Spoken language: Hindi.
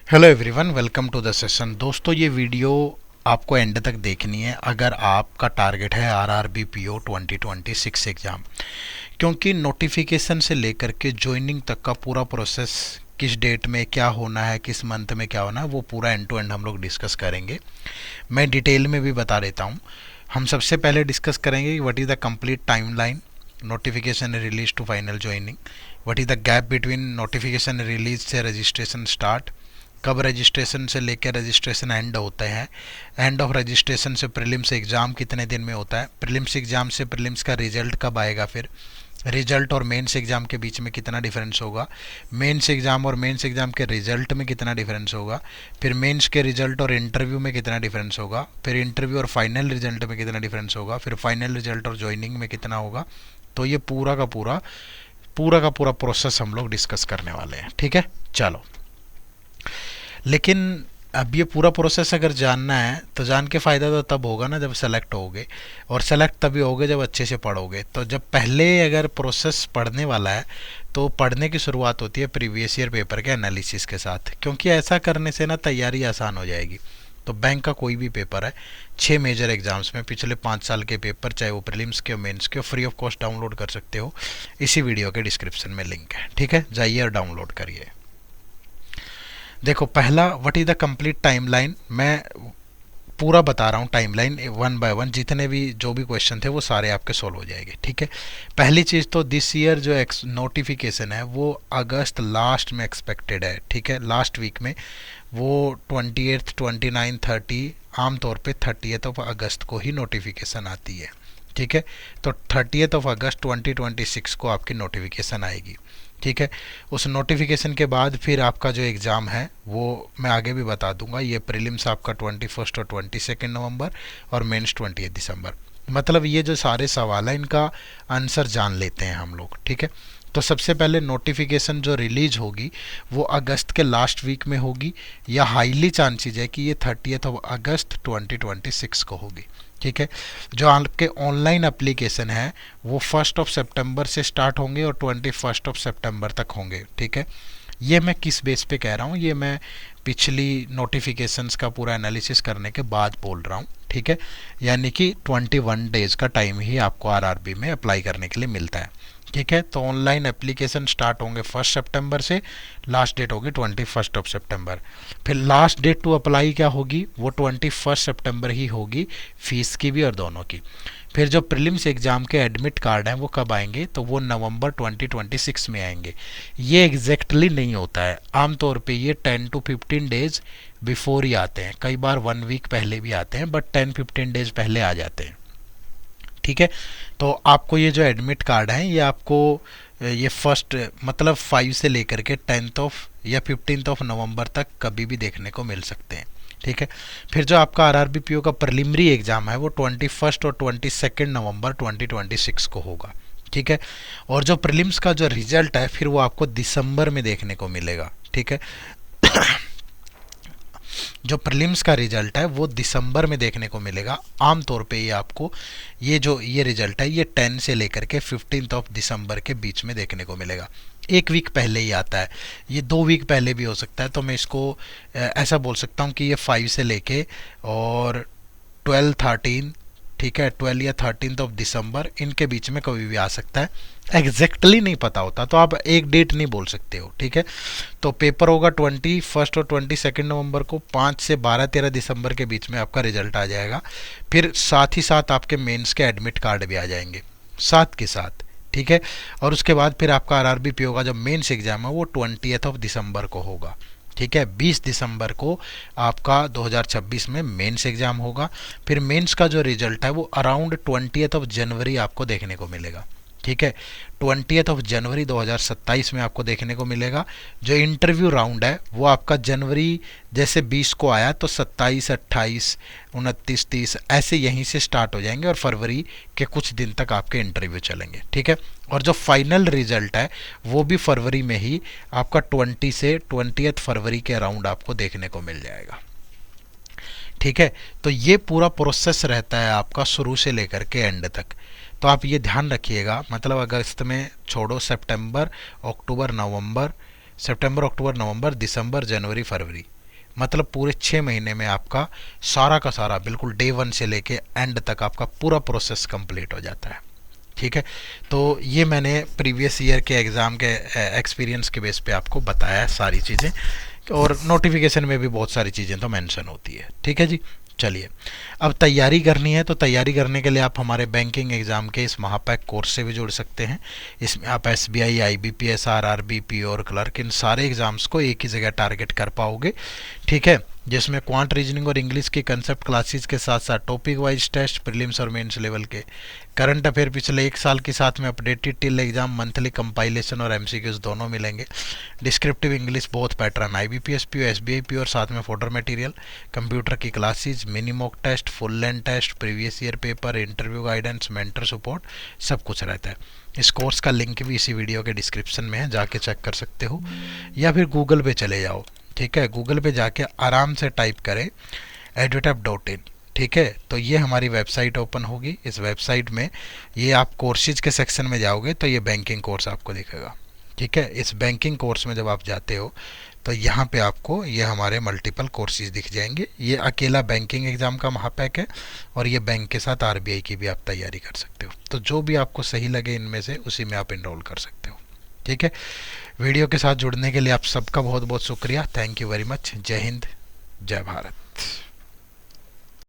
Hello everyone, welcome to the session. दोस्तों, ये वीडियो आपको एंड तक देखनी है अगर आपका टारगेट है आरआरबी पीओ 2026 एग्ज़ाम, क्योंकि नोटिफिकेशन से लेकर के ज्वाइनिंग तक का पूरा प्रोसेस, किस डेट में क्या होना है, किस मंथ में क्या होना है, वो पूरा एंड टू एंड हम लोग डिस्कस करेंगे। मैं डिटेल में भी बता देता हूँ। हम सबसे पहले डिस्कस करेंगे कि what is the complete timeline notification release to final joining, what is the gap between notification release से रजिस्ट्रेशन स्टार्ट, कब रजिस्ट्रेशन से लेकर रजिस्ट्रेशन एंड होते हैं, एंड ऑफ रजिस्ट्रेशन से प्रीलिम्स एग्ज़ाम कितने दिन में होता है, प्रीलिम्स एग्ज़ाम से प्रीलिम्स का रिजल्ट कब आएगा, फिर रिजल्ट और मेंस एग्ज़ाम के बीच में कितना डिफरेंस होगा, मेंस एग्ज़ाम और मेंस एग्ज़ाम के रिजल्ट में कितना डिफरेंस होगा, फिर मेंस के रिजल्ट और इंटरव्यू में कितना डिफरेंस होगा, फिर इंटरव्यू और फाइनल रिजल्ट में कितना डिफरेंस होगा, फिर फाइनल रिजल्ट और ज्वाइनिंग में कितना होगा। तो ये पूरा का पूरा प्रोसेस हम लोग डिस्कस करने वाले हैं। ठीक है, चलो। लेकिन अब ये पूरा प्रोसेस अगर जानना है तो जान के फ़ायदा तो तब होगा ना जब सेलेक्ट होगे, और सेलेक्ट तभी होगे जब अच्छे से पढ़ोगे। तो जब पहले अगर प्रोसेस पढ़ने वाला है तो पढ़ने की शुरुआत होती है प्रीवियस ईयर पेपर के एनालिसिस के साथ, क्योंकि ऐसा करने से ना तैयारी आसान हो जाएगी। तो बैंक का कोई भी पेपर है, 6 मेजर एग्जाम्स में पिछले 5 साल के पेपर, चाहे वो प्रीलिम्स के हो मेंस के हो, फ्री ऑफ कॉस्ट डाउनलोड कर सकते हो। इसी वीडियो के डिस्क्रिप्शन में लिंक है। ठीक है, जाइए और डाउनलोड करिए। देखो, पहला what is the complete timeline. मैं पूरा बता रहा हूँ टाइमलाइन वन बाय वन, जितने भी जो भी क्वेश्चन थे वो सारे आपके सॉल्व हो जाएंगे। ठीक है, पहली चीज़ तो दिस ईयर जो नोटिफिकेशन है वो अगस्त लास्ट में एक्सपेक्टेड है। ठीक है, लास्ट वीक में वो 28, 29, 30, आमतौर पे 30 ऑफ अगस्त को ही नोटिफिकेशन आती है। ठीक है, तो 30 ऑफ अगस्त 2026 को आपकी नोटिफिकेशन आएगी। ठीक है, उस नोटिफिकेशन के बाद फिर आपका जो एग्ज़ाम है वो मैं आगे भी बता दूंगा। ये प्रीलिम्स आपका 21 और 22 नवंबर और मेंस 28 दिसंबर। मतलब ये जो सारे सवाल हैं इनका आंसर जान लेते हैं हम लोग। ठीक है, तो सबसे पहले नोटिफिकेशन जो रिलीज होगी वो अगस्त के लास्ट वीक में होगी, या हाईली चांसेज है कि ये 30 ऑफ अगस्त 2026 को होगी। ठीक है, जो आपके ऑनलाइन एप्लीकेशन है वो 1 सितंबर से स्टार्ट होंगे और 21 सितंबर तक होंगे। ठीक है, ये मैं किस बेस पे कह रहा हूँ, ये मैं पिछली नोटिफिकेशंस का पूरा एनालिसिस करने के बाद बोल रहा हूँ। ठीक है, यानी कि 21 डेज़ का टाइम ही आपको आरआरबी में अप्लाई करने के लिए मिलता है। ठीक है, तो ऑनलाइन एप्लीकेशन स्टार्ट होंगे 1 सितंबर से, लास्ट डेट होगी 21 सितंबर। फिर लास्ट डेट टू अप्लाई क्या होगी, वो 21 सितंबर ही होगी, फीस की भी और दोनों की। फिर जो प्रीलिम्स एग्ज़ाम के एडमिट कार्ड हैं वो कब आएंगे, तो वो नवंबर 2026 में आएंगे। ये एग्जैक्टली नहीं होता है, आमतौर पे ये 10 to 15 डेज बिफोर ही आते हैं, कई बार 1 वीक पहले भी आते हैं, बट 10-15 डेज पहले आ जाते हैं। ठीक है, तो आपको ये जो एडमिट कार्ड है ये आपको ये फर्स्ट मतलब 5 से लेकर के 10th ऑफ या 15th ऑफ नवंबर तक कभी भी देखने को मिल सकते हैं। ठीक है, फिर जो आपका आरआरबी पीओ का प्रीलिमिनरी एग्जाम है वो 21 और 22 नवंबर 2026 को होगा। ठीक है, और जो प्रीलिम्स का जो रिजल्ट है फिर वो आपको दिसंबर में देखने को मिलेगा। ठीक है, जो प्रीलिम्स का रिजल्ट है वो दिसंबर में देखने को मिलेगा। आमतौर पे ये आपको ये रिजल्ट है ये 10 से लेकर के 15 ऑफ दिसंबर के बीच में देखने को मिलेगा। 1 वीक पहले ही आता है, ये 2 वीक पहले भी हो सकता है। तो मैं इसको ऐसा बोल सकता हूँ कि ये 5 से लेके और 12, 13, ठीक है, 12 या 13 ऑफ दिसंबर इनके बीच में कभी भी आ सकता है। एग्जैक्टली नहीं पता होता तो आप एक डेट नहीं बोल सकते हो। ठीक है, तो पेपर होगा 21 और 22 नवंबर को, 5 से 12-13 दिसंबर के बीच में आपका रिजल्ट आ जाएगा। फिर साथ ही साथ आपके मेंस के एडमिट कार्ड भी आ जाएंगे साथ के साथ। ठीक है, और उसके बाद फिर आपका आरआरबी पीओ का जो मेंस एग्जाम है वो 20 ऑफ दिसंबर को होगा। ठीक है, 20 दिसंबर को आपका 2026 में मेंस एग्जाम होगा। फिर मेंस का जो रिजल्ट है वो अराउंड 20 ऑफ जनवरी आपको देखने को मिलेगा। ठीक है, 20 ऑफ जनवरी 2027 में आपको देखने को मिलेगा। जो इंटरव्यू राउंड है वो आपका जनवरी जैसे 20 को आया तो 27, 28, 29, 30 ऐसे यहीं से स्टार्ट हो जाएंगे और फरवरी के कुछ दिन तक आपके इंटरव्यू चलेंगे। ठीक है, और जो फाइनल रिजल्ट है वो भी फरवरी में ही आपका 20 से 20 फरवरी के अराउंड आपको देखने को मिल जाएगा। ठीक है, तो ये पूरा प्रोसेस रहता है आपका शुरू से लेकर के एंड तक। तो आप ये ध्यान रखिएगा, मतलब अगस्त में छोड़ो, सितंबर, अक्टूबर, नवंबर, दिसंबर, जनवरी, फरवरी, मतलब पूरे 6 महीने में आपका सारा का सारा बिल्कुल डे 1 से लेके एंड तक आपका पूरा प्रोसेस कंप्लीट हो जाता है। ठीक है, तो ये मैंने प्रीवियस ईयर के एग्ज़ाम के एक्सपीरियंस के बेस पे आपको बताया है सारी चीज़ें, और नोटिफिकेशन में भी बहुत सारी चीज़ें तो मेंशन होती है। ठीक है जी, चलिए अब तैयारी करनी है, तो तैयारी करने के लिए आप हमारे बैंकिंग एग्ज़ाम के इस महापैक कोर्स से भी जुड़ सकते हैं। इसमें आप SBI, IBPS, RRB, PO और क्लर्क, इन सारे एग्ज़ाम्स को एक ही जगह टारगेट कर पाओगे। ठीक है, जिसमें क्वांट रीजनिंग और इंग्लिश की कंसेप्ट क्लासेस के साथ साथ टॉपिक वाइज टेस्ट, प्रीलिम्स और मेंस लेवल के करंट अफेयर पिछले 1 साल के साथ में updated till exam, monthly compilation और MCQs दोनों मिलेंगे। Descriptive English both pattern IBPS PO, SBI PO और साथ में फोल्डर मटेरियल, कंप्यूटर की classes, mini mock test, full length test, previous year paper, interview guidance, mentor support, सब कुछ रहता है। इस कोर्स का लिंक भी इसी वीडियो के डिस्क्रिप्शन में है, जाके चेक कर सकते हो, या फिर गूगल पे चले जाओ। ठीक है, गूगल पे जाके आराम से टाइप करें edutap.in। ठीक है, तो ये हमारी वेबसाइट ओपन होगी। इस वेबसाइट में ये आप कोर्सेज के सेक्शन में जाओगे तो ये बैंकिंग कोर्स आपको दिखेगा। ठीक है, इस बैंकिंग कोर्स में जब आप जाते हो तो यहाँ पे आपको ये हमारे मल्टीपल कोर्सेज दिख जाएंगे। ये अकेला बैंकिंग एग्ज़ाम का महापैक है, और ये बैंक के साथ RBI की भी आप तैयारी कर सकते हो। तो जो भी आपको सही लगे इनमें से उसी में आप इनरोल कर सकते हो। ठीक है, वीडियो के साथ जुड़ने के लिए आप सबका बहुत बहुत शुक्रिया। Thank you very much. जय हिंद, जय भारत।